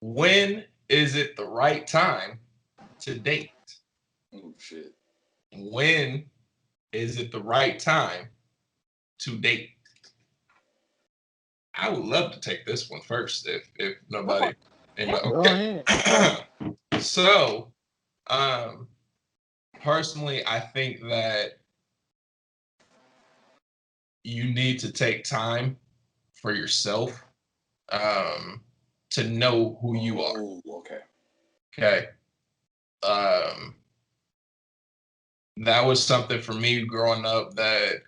When is it the right time to date? Oh shit. When is it the right time to date? I would love to take this one first if Go for nobody it. Yeah. anybody Go okay. ahead. So um personally I think that you need to take time for yourself um to know who you are. Oh, okay. Okay. Um that was something for me growing up that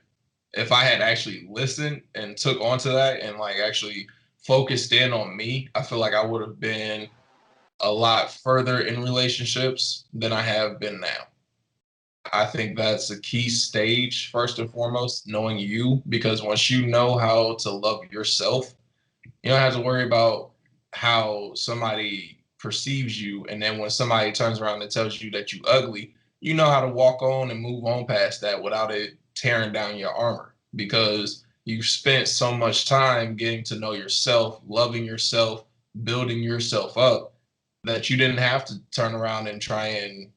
if I had actually listened and took onto that and like actually focused in on me, I feel like I would have been a lot further in relationships than I have been now. I think that's a key stage, first and foremost, knowing you, because once you know how to love yourself, you don't have to worry about how somebody perceives you. And then when somebody turns around and tells you that you ugly, you know how to walk on and move on past that without it tearing down your armor because you've spent so much time getting to know yourself, loving yourself, building yourself up that you didn't have to turn around and try and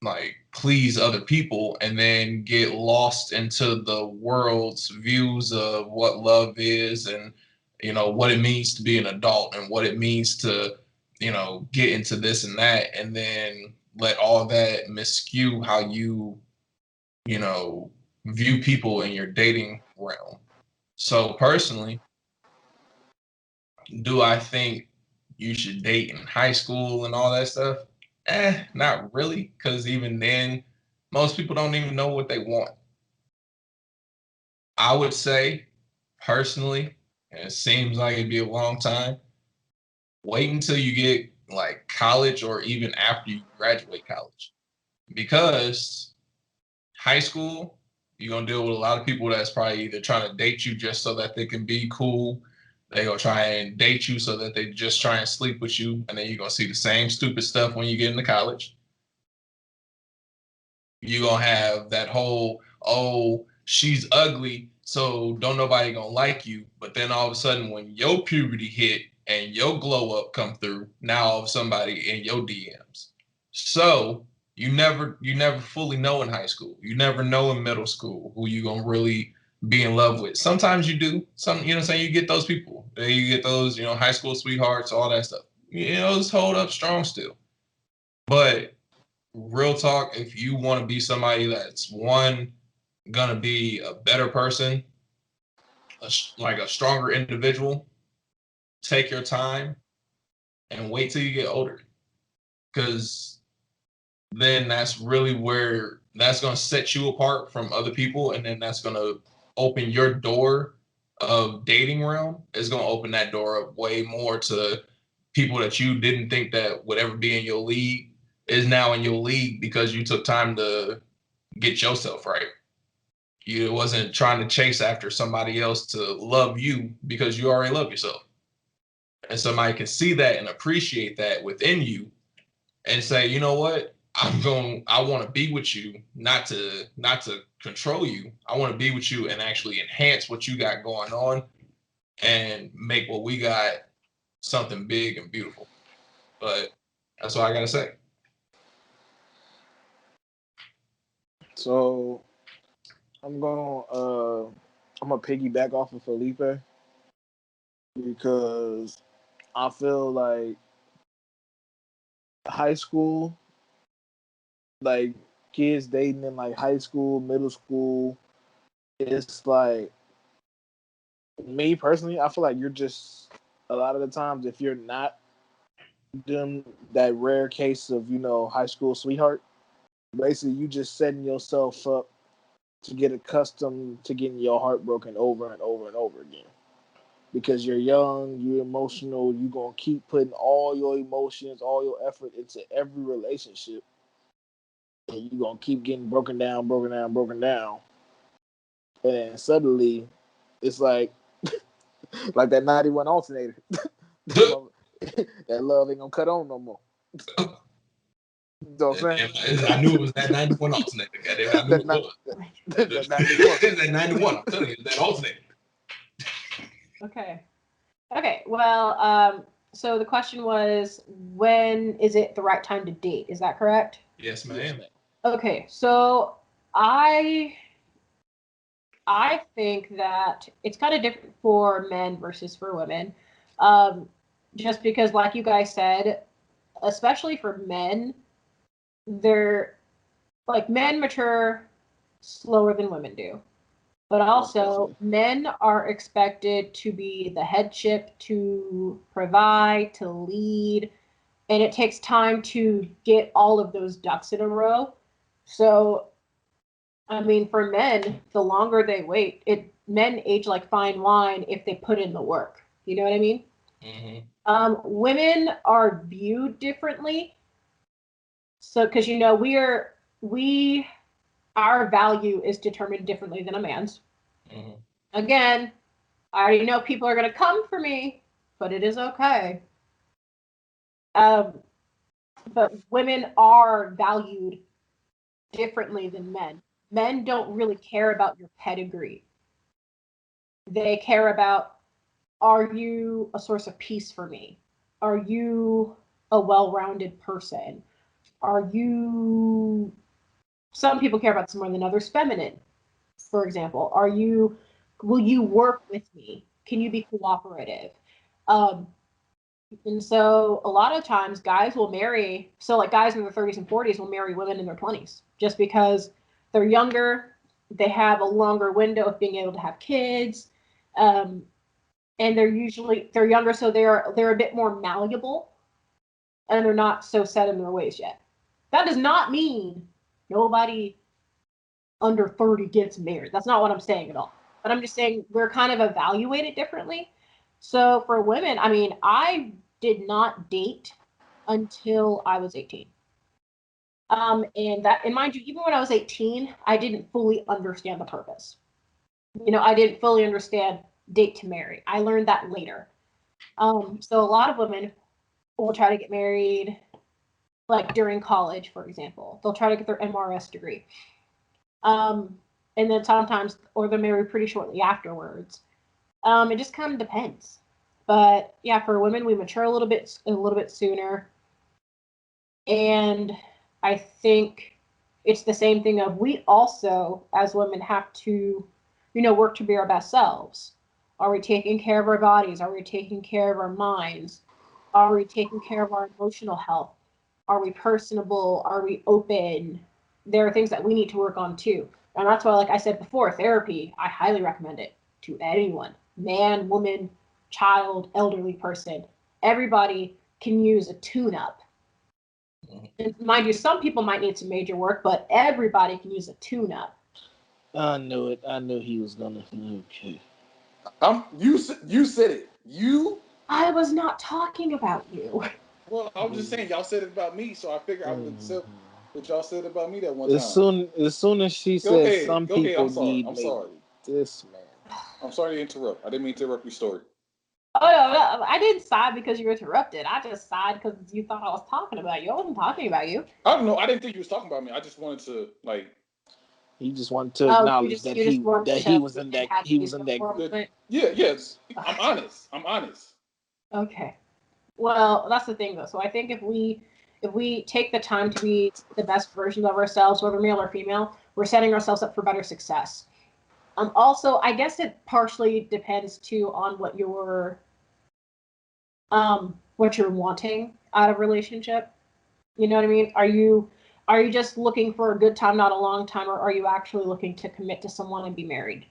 like please other people and then get lost into the world's views of what love is and what it means to be an adult and what it means to get into this and that and then let all that miscue how you know view people in your dating realm. So personally, do I think you should date in high school and all that stuff? Not really, because even then most people don't even know what they want. I would say personally, and it seems like it'd be a long time, wait until you get like college or even after you graduate college. Because high school, you're gonna deal with a lot of people that's probably either trying to date you just so that they can be cool. They gonna try and date you so that they just try and sleep with you, and then you're gonna see the same stupid stuff when you get into college. You're gonna have that whole, oh, she's ugly, so don't nobody gonna like you. But then all of a sudden, when your puberty hit and your glow up come through, now all of somebody in your DMs. So you never fully know in high school. You never know in middle school who you gonna really be in love with. Sometimes you do. Some what I'm saying, you get those people. You get those, high school sweethearts, all that stuff. Just hold up strong still. But real talk, if you want to be somebody that's one gonna be a better person, like a stronger individual, take your time and wait till you get older, because then that's really where that's gonna set you apart from other people, and then that's gonna open your door of dating realm. It's gonna open that door up way more to people that you didn't think that would ever be in your league is now in your league because you took time to get yourself right. You wasn't trying to chase after somebody else to love you because you already love yourself. And somebody can see that and appreciate that within you and say, you know what? I want to be with you, not to control you. I want to be with you and actually enhance what you got going on and make what we got something big and beautiful. But that's all I gotta say. So I'm gonna piggyback off of Felipe because I feel like high school, like kids dating in like high school, middle school, it's like me personally, I feel like you're just a lot of the times if you're not doing that rare case of, high school sweetheart, basically you just setting yourself up to get accustomed to getting your heart broken over and over and over again. Because you're young, you're emotional, you're gonna keep putting all your emotions, all your effort into every relationship, and you're gonna keep getting broken down, broken down, broken down. And then suddenly it's like that 91 alternator. That love ain't gonna cut on no more. You know what I'm saying? I knew it was that 91 alternator. Goddamn, I knew That it not was. that 91. It's that 91. I'm telling you, it's that alternator. Okay. Okay. Well, So the question was, when is it the right time to date? Is that correct? Yes, ma'am. Okay, so I I think that it's kind of different for men versus for women. Um, just because, like you guys said, especially for men, they're like men mature slower than women do. But also, men are expected to be the headship, to provide, to lead, and it takes time to get all of those ducks in a row. So, I mean, for men, the longer they wait, men age like fine wine if they put in the work. You know what I mean? Women are viewed differently. So, because we our value is determined differently than a man's. Again, I already know people are going to come for me, but it is okay. But women are valued differently than men. Men don't really care about your pedigree. They care about, are you a source of peace for me? Are you a well-rounded person? Are you, some people care about this more than others, feminine, for example. Will you work with me? Can you be cooperative? And so a lot of times guys will marry, so like guys in their 30s and 40s will marry women in their 20s just because they're younger, they have a longer window of being able to have kids, and they're younger, so they're a bit more malleable, and they're not so set in their ways yet. That does not mean nobody under 30 gets married. That's not what I'm saying at all. But I'm just saying we're kind of evaluated differently. So for women, I mean, I did not date until I was 18. And mind you, even when I was 18, I didn't fully understand the purpose. I didn't fully understand date to marry. I learned that later. So a lot of women will try to get married like during college, for example. They'll try to get their MRS degree. And then sometimes, or they're married pretty shortly afterwards. It just kind of depends. But yeah, for women, we mature a little bit sooner. And I think it's the same thing of we also, as women, have to, work to be our best selves. Are we taking care of our bodies? Are we taking care of our minds? Are we taking care of our emotional health? Are we personable? Are we open? There are things that we need to work on too. And that's why, like I said before, therapy, I highly recommend it to anyone, man, woman, child, elderly person. Everybody can use a tune-up. And mind you, some people might need some major work, but everybody can use a tune-up. I knew it. I knew he was gonna. Okay. You said it. I was not talking about you. Well, I was just saying y'all said it about me, so I figured I would accept what y'all said about me that one time. As soon as she said some people need I'm sorry. This man. I'm sorry to interrupt. I didn't mean to interrupt your story. Oh no, I didn't sigh because you interrupted. I just sighed because you thought I was talking about you. I wasn't talking about you. I don't know. I didn't think you was talking about me. I just wanted to like. He just wanted to acknowledge that he was in that. Yeah, yes. I'm honest. I'm honest. Okay. Well, that's the thing though. So I think if we take the time to be the best versions of ourselves, whether male or female, we're setting ourselves up for better success. Also, I guess it partially depends too on what you're wanting out of a relationship. You know what I mean? Are you just looking for a good time, not a long time, or are you actually looking to commit to someone and be married?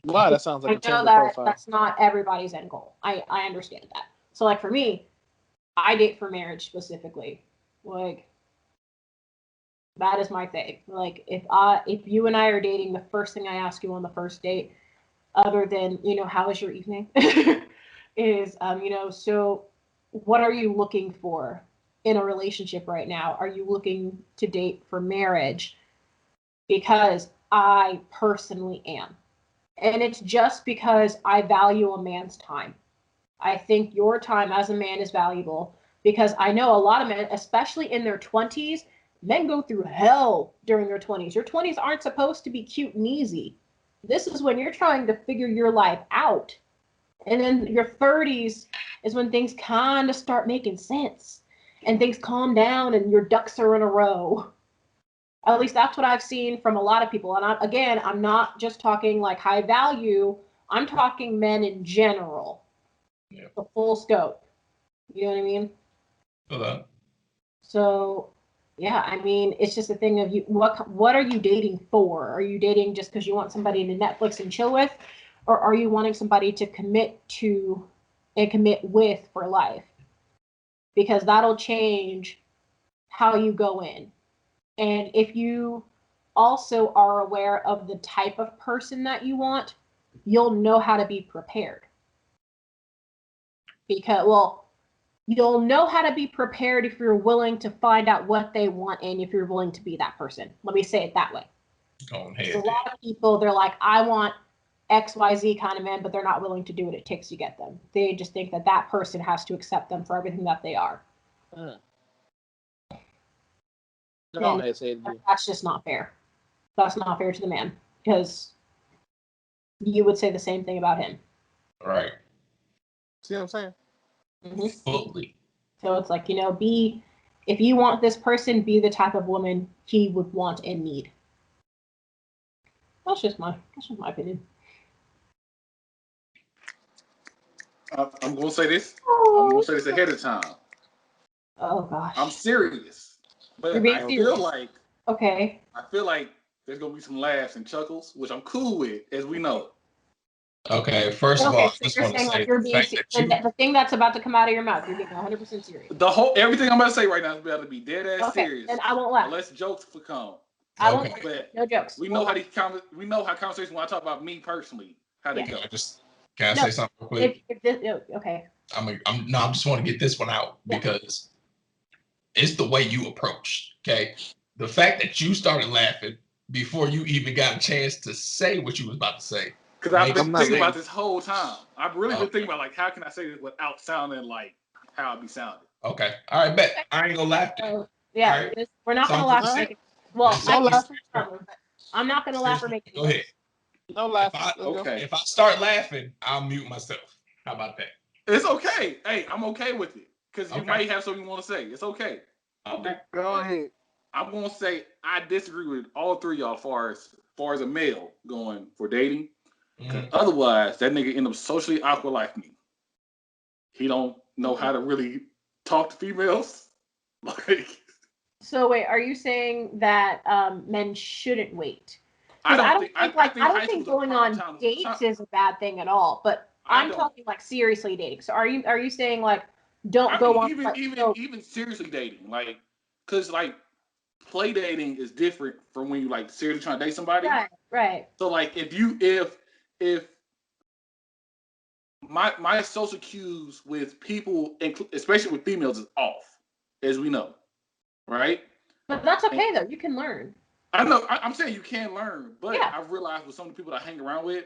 Wow, that sounds like a Tinder profile. That's not everybody's end goal. I understand that. So like for me, I date for marriage specifically. Like that is my thing. Like if you and I are dating, the first thing I ask you on the first date, other than, how was your evening? is so what are you looking for in a relationship right now? Are you looking to date for marriage? Because I personally am. And it's just because I value a man's time. I think your time as a man is valuable because I know a lot of men, especially in their 20s, men go through hell during their 20s. Your 20s aren't supposed to be cute and easy. This is when you're trying to figure your life out. And then your 30s is when things kind of start making sense and things calm down and your ducks are in a row. At least that's what I've seen from a lot of people. And I'm not just talking like high value. I'm talking men in general. Yeah. The full scope. You know what I mean? Hold So, yeah, I mean, it's just a thing of you. What are you dating for? Are you dating just because you want somebody to Netflix and chill with, or are you wanting somebody to commit to and commit with for life? Because that'll change how you go in. And if you also are aware of the type of person that you want, you'll know how to be prepared. Because, well, you'll know how to be prepared if you're willing to find out what they want and if you're willing to be that person. Let me say it that way. Go A ahead. lot of people, they're like, I want XYZ kind of man, but they're not willing to do what it takes to get them. They just think that that person has to accept them for everything that they are. Go ahead, say it again. That's just not fair. That's not fair to the man because you would say the same thing about him. Right. See what I'm saying? Mm-hmm. Fully. So it's like, if you want this person, be the type of woman he would want and need. That's just my opinion. I'm gonna say this. I'm gonna say this ahead of time. Oh gosh. I'm serious, but You're being I serious. feel like Okay. there's gonna be some laughs and chuckles, which I'm cool with, as we know. Okay. First of all, I So just you're want to saying say like you're the being fact that you. the thing that's about to come out of your mouth, you're being 100% serious. Everything I'm about to say right now is about to be dead ass Okay, serious. then I won't laugh. Unless jokes come. I won't. Okay. But No jokes. we know how conversations when I talk about me personally, how they Yeah. go. Can I say something real quick? Okay. I just want to get this one out because it's the way you approach. Okay. The fact that you started laughing before you even got a chance to say what you was about to say. Because I've been thinking sense. about this whole time. I've really been thinking about like how can I say this without sounding like how I be sounding. Okay. All right, bet. I ain't gonna laugh. Yeah, right. we're not gonna laugh. I'm not gonna laugh or make it. Go ahead. No laugh. If I start laughing, I'll mute myself. How about that? It's okay. Hey, I'm okay with it. Because you might have something you want to say. It's okay. Okay. Go ahead. I'm gonna say I disagree with all three of y'all as far as a male going for dating. Because otherwise, that nigga end up socially awkward like me. He don't know how to really talk to females. Like. So wait, are you saying that men shouldn't wait? I don't think going on dates is a bad thing at all. But I'm talking like seriously dating. So are you saying like even seriously dating, like, because like play dating is different from when you like seriously trying to date somebody. Right. So like if my social cues with people, especially with females, is off, as we know, right? But that's okay though. You can learn. I know. I'm saying you can learn, but I've realized with some of the people I hang around with,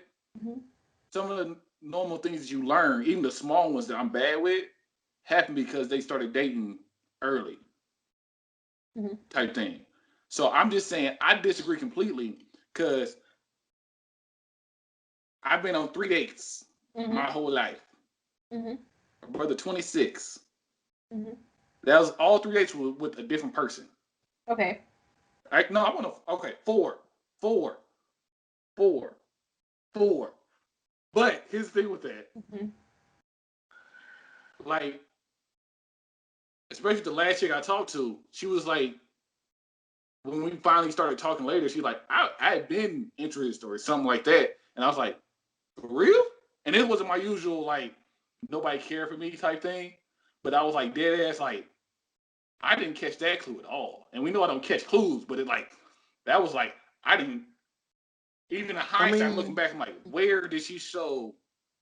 some of the normal things that you learn, even the small ones that I'm bad with, happen because they started dating early, type thing. So I'm just saying I disagree completely because I've been on 3 dates my whole life. My brother 26. That was all 3 dates with a different person. Okay. I want to. Okay, 4. But here's the thing with that. Like, especially the last chick I talked to, she was like, when we finally started talking later, she like, I had been interested or something like that. And I was like, for real? And it wasn't my usual, like, nobody cared for me type thing. But I was like, dead ass, like, I didn't catch that clue at all. And we know I don't catch clues, but that was like, I didn't, even in hindsight, looking back, I'm like, where did she show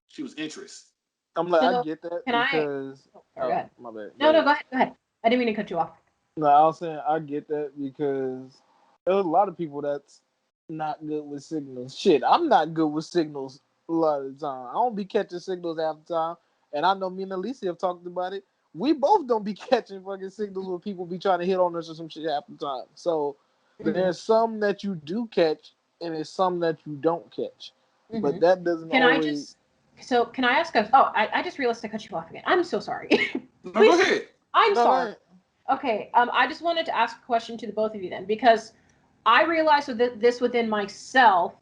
she was interested? I'm like, I get that because. Go ahead. My bad. No, go ahead. I didn't mean to cut you off. No, I was saying I get that because there's a lot of people that's not good with signals. Shit, I'm not good with signals a lot of the time. I don't be catching signals half the time. And I know me and Alicia have talked about it. We both don't be catching fucking signals when people be trying to hit on us or some shit half the time. So there's some that you do catch and there's some that you don't catch. But that doesn't always... So can I ask us? Oh, I just realized I cut you off again. I'm so sorry. No, go ahead. I'm No, sorry. Okay. I just wanted to ask a question to the both of you then, because I realized this within myself.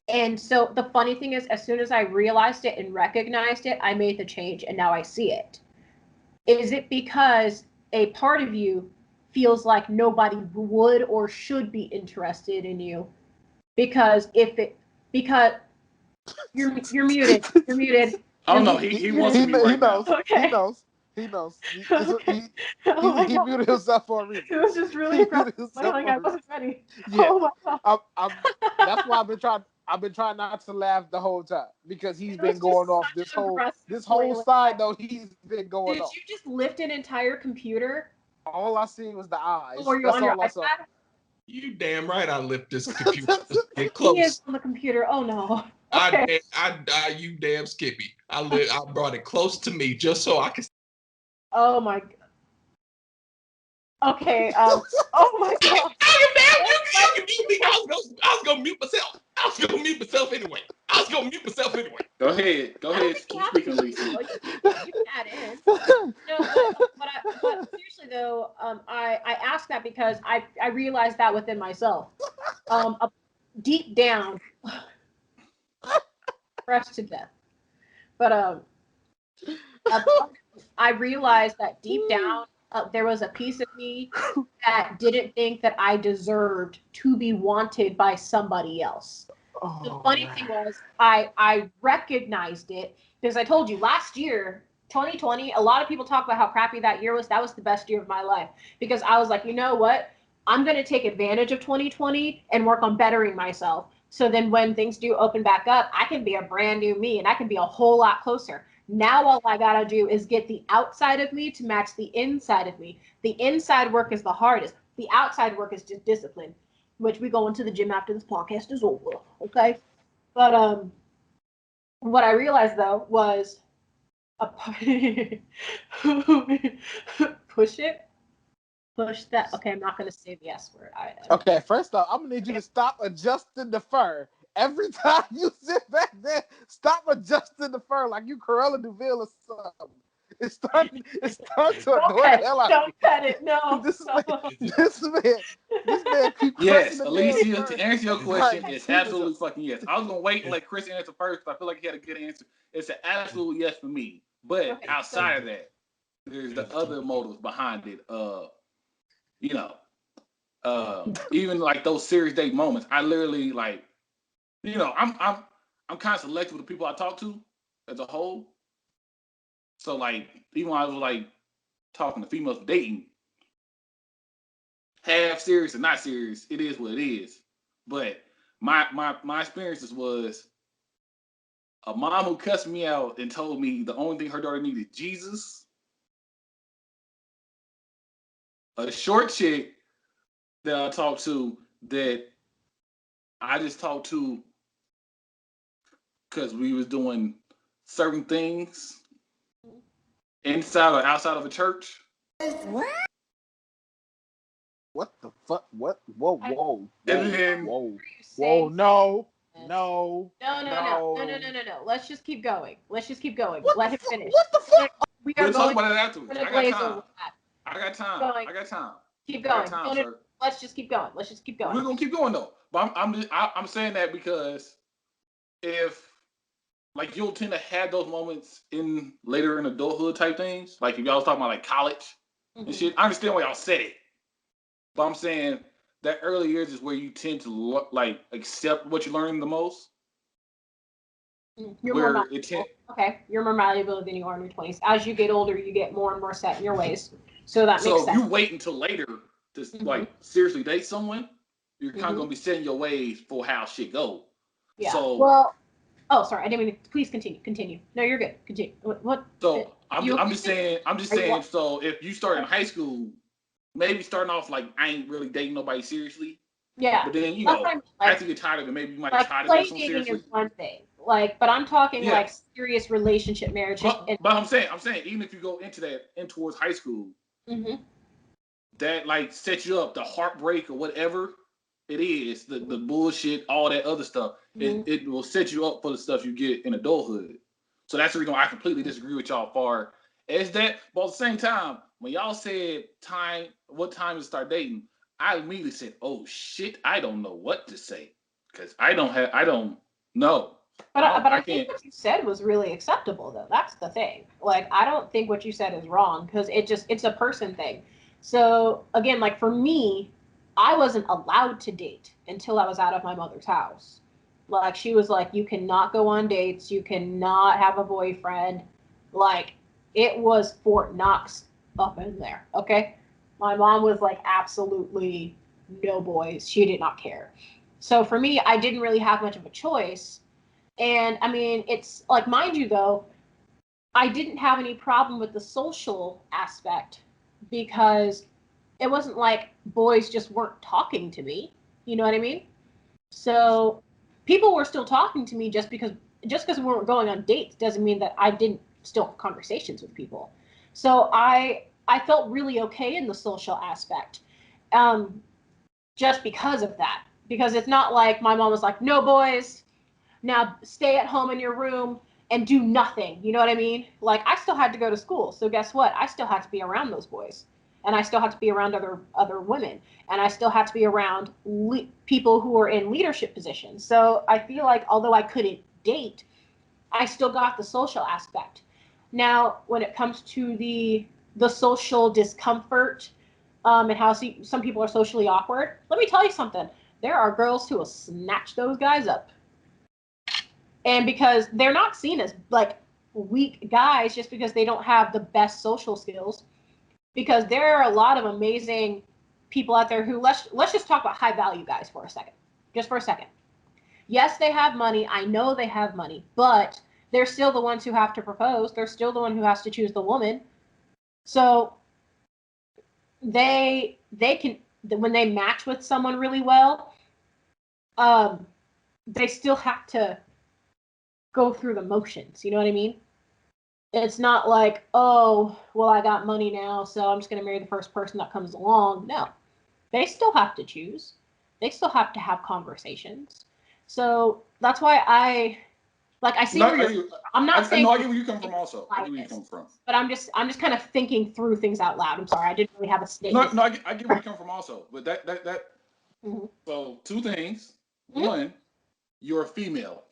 And so the funny thing is, as soon as I realized it and recognized it, I made the change and now I see it. Is it because a part of you feels like nobody would or should be interested in you? Because because you're muted. You're muted. Oh You're no, muted. he wants to be right now. Okay. He knows. Okay. Oh my He God. muted himself for a reason. It was just really He aggressive. muted Like himself I for a wasn't ready. Yeah. Oh my God. That's why I've been trying not to laugh the whole time, because he's It was been going just off such this an whole aggressive flailing side laugh. though. He's been going Did off. you just lift an entire computer? All I see was the eyes. Or you That's on your all I saw. iPad? You damn right I lift this computer. Get He close. is on the computer. Oh no. Okay. You damn Skippy. I brought it close to me just so I could. Oh my. Okay. Oh my God. I am damn you can mute me. I was gonna mute myself. Go ahead. I don't think you Keep have speaking, to. Lisa. Like, you can add in. No, but seriously though, I ask that because I realized that within myself. Deep down, fresh to death. But I realized that deep down, there was a piece of me that didn't think that I deserved to be wanted by somebody else. The funny thing was, I recognized it because I told you last year, 2020, a lot of people talk about how crappy that year was. That was the best year of my life because I was like, you know what? I'm going to take advantage of 2020 and work on bettering myself. So then when things do open back up, I can be a brand new me and I can be a whole lot closer. Now all I got to do is get the outside of me to match the inside of me. The inside work is the hardest. The outside work is just discipline, which we go into the gym after this podcast is over. Okay. But what I realized though was a push it, push that. Okay, I'm not gonna say the S word. Okay, first off, I'm gonna need you to stop adjusting the fur. Every time you sit back there, stop adjusting the fur like you Cruella de Vil or something. It's starting to annoy the hell out of Don't me. cut it. No. This man keep Yes, crushing the Alicia, damn fur. to answer your question, Like, it's absolutely fucking yes. I was gonna wait and let Chris answer first, but I feel like he had a good answer. It's an absolute yes for me. But Okay, outside of that, there's the other motives behind it. You know, even like those serious date moments, I literally like, I'm kind of selective with the people I talk to as a whole. So like, even when I was like talking to females for dating, half serious and not serious, it is what it is. But my experiences was a mom who cussed me out and told me the only thing her daughter needed Jesus. A short chick that I talked to that I just talked to because we was doing certain things inside or outside of a church. What the fuck? What? Whoa! And then No. No. Let's just keep going. Let him finish. What the fuck? We are we'll talk going. about it afterwards. I got time. Going. I got time. Keep I got going. time, sir. Let's just keep going. We're gonna keep going though. But I'm saying that because if like you'll tend to have those moments in later in adulthood type things, like if y'all was talking about like college and shit. I understand why y'all said it, but I'm saying that early years is where you tend to like accept what you learn the most. You're where more it tend, okay. You're more malleable than you are in your 20s. As you get older, you get more and more set in your ways. So that makes sense. So if you wait until later to like seriously date someone, you're kind of gonna be setting your ways for how shit go. Yeah. So well, oh sorry, I didn't mean to. Please continue. No, you're good. Continue. What? So I'm just saying. So if you start in high school, maybe starting off like I ain't really dating nobody seriously. Yeah. But then after you get tired of it, maybe you might try to date someone seriously. Is one thing. But I'm talking like serious relationship, marriage. But I'm saying even if you go into that towards high school, that like sets you up the heartbreak or whatever it is, the bullshit, all that other stuff. It will set you up for the stuff you get in adulthood. So that's the reason why I completely disagree with y'all far as that. But at the same time, when y'all said what time to start dating, I immediately said, "Oh shit, I don't know what to say because I don't know." But I I think can't. what you said was really acceptable, though. That's the thing. Like, I don't think what you said is wrong because it's a person thing. So again, like for me, I wasn't allowed to date until I was out of my mother's house. Like she was like, you cannot go on dates, you cannot have a boyfriend. Like it was Fort Knox up in there. Okay, my mom was like, absolutely no boys. She did not care. So for me, I didn't really have much of a choice. And I mean, it's like, mind you, though, I didn't have any problem with the social aspect because it wasn't like boys just weren't talking to me. You know what I mean? So people were still talking to me just because we weren't going on dates doesn't mean that I didn't still have conversations with people. So I felt really okay in the social aspect, um, just because of that. Because it's not like my mom was like, no boys, now stay at home in your room and do nothing. You know what I mean? Like I still had to go to school. So guess what? I still had to be around those boys. And I still had to be around other women. And I still had to be around people who were in leadership positions. So I feel like although I couldn't date, I still got the social aspect. Now, when it comes to the social discomfort, and how some people are socially awkward, let me tell you something. There are girls who will snatch those guys up, and because they're not seen as like weak guys just because they don't have the best social skills, because there are a lot of amazing people out there who let's just talk about high value guys for a second, just for a second. Yes, they have money, I know they have money, but they're still the ones who have to propose, they're still the one who has to choose the woman. So they can, when they match with someone really well, they still have to go through the motions. You know what I mean? It's not like, oh, well, I got money now, so I'm just going to marry the first person that comes along. No, they still have to choose. They still have to have conversations. So that's why I see where you're. I'm not saying. No, I get where you come from. Also, I get where you come from. But I'm just kind of thinking through things out loud. I'm sorry, I didn't really have a statement. No, I get where you come from. Also, but that. Mm-hmm. So two things. Mm-hmm. One, you're a female.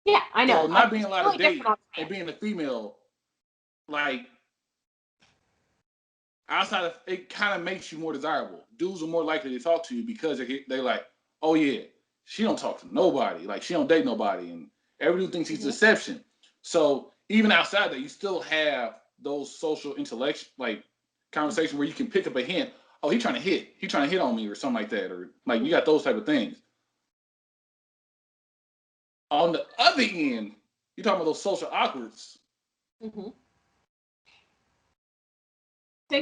Yeah, I know. So not being allowed really to date and being a female, like outside of it, kind of makes you more desirable. Dudes are more likely to talk to you because they're like, oh yeah, she don't talk to nobody, like she don't date nobody, and everyone thinks he's deception. So even outside that, you still have those social intellect like conversations where you can pick up a hint. Oh, he's trying to hit on me or something like that, or like you got those type of things. On the other end, you're talking about those social awkwards. Mm-hmm.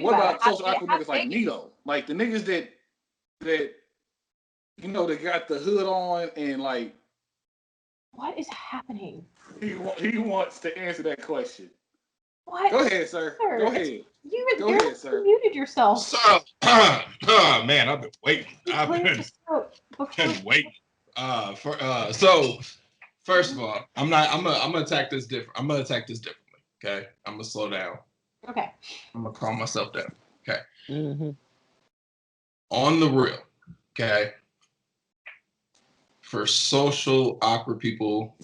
What about social awkward niggas like Nito? Like the niggas that you know that got the hood on and like. What is happening? He wants to answer that question. What? Go ahead, sir. Go ahead. Go ahead, sir. You muted yourself. So, man, I've been waiting. I've been waiting. So first of all, I'm gonna attack this different. I'm gonna attack this differently. Okay, I'm gonna slow down. Okay. I'm gonna calm myself down. Okay. Mm-hmm. On the real. Okay. For social awkward people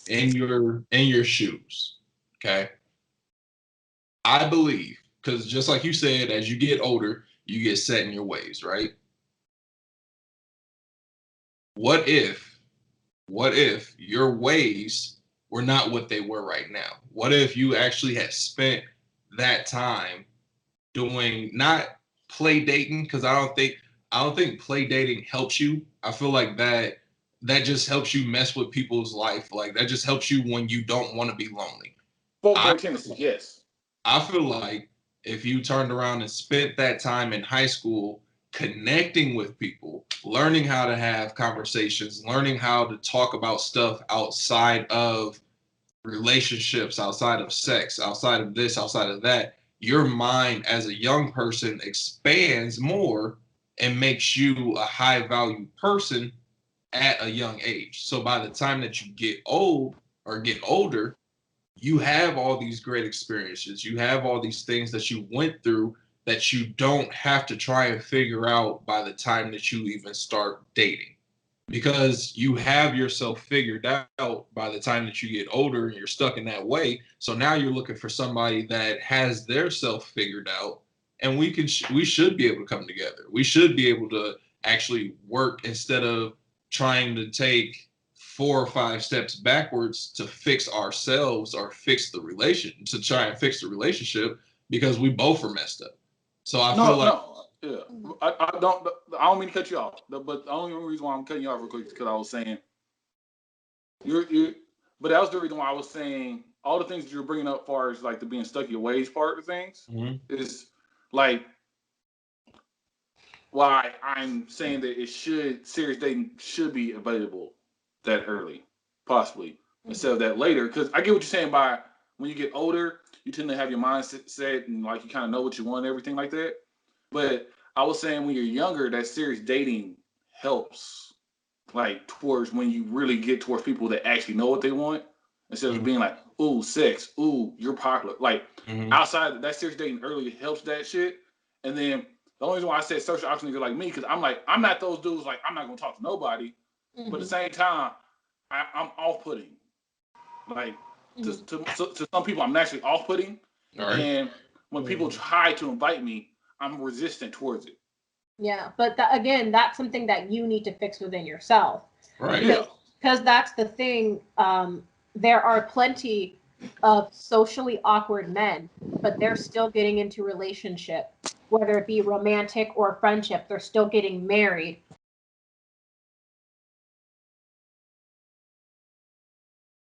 in your shoes. Okay. I believe, because just like you said, as you get older, you get set in your ways, right? What if your ways were not what they were right now? What if you actually had spent that time doing not play dating? Because I don't think play dating helps you. I feel like that just helps you mess with people's life. Like that just helps you when you don't want to be lonely. Yes. I feel like if you turned around and spent that time in high school connecting with people, learning how to have conversations, learning how to talk about stuff outside of relationships, outside of sex, outside of this, outside of that, your mind as a young person expands more and makes you a high value person at a young age. So by the time that you get old or get older, you have all these great experiences. You have all these things that you went through that you don't have to try and figure out by the time that you even start dating. Because you have yourself figured out by the time that you get older and you're stuck in that way. So now you're looking for somebody that has their self figured out, and we should be able to come together. We should be able to actually work instead of trying to take 4 or 5 steps backwards to fix ourselves or fix the relation to try and fix the relationship because we both are messed up. So I feel like I don't mean to cut you off, but the only reason why I'm cutting you off real quick is because I was saying but that was the reason why I was saying all the things that you're bringing up, as far as like the being stuck in your ways part of things, is like why I'm saying that serious dating should be available that early, possibly, instead of that later. Because I get what you're saying by when you get older, you tend to have your mindset set and like you kind of know what you want and everything like that. But I was saying when you're younger, that serious dating helps, like towards when you really get towards people that actually know what they want, instead of being like, ooh, sex, ooh, you're popular. Like outside that serious dating early helps that shit. And then the only reason why I said social option nigga like me, because I'm like, I'm not those dudes, like I'm not gonna talk to nobody. But at the same time, I'm off-putting. Like to some people, I'm naturally off-putting. Right. And when people try to invite me, I'm resistant towards it. Yeah, but again, that's something that you need to fix within yourself. Right. Because that's the thing. There are plenty of socially awkward men, but they're still getting into relationship, whether it be romantic or friendship. They're still getting married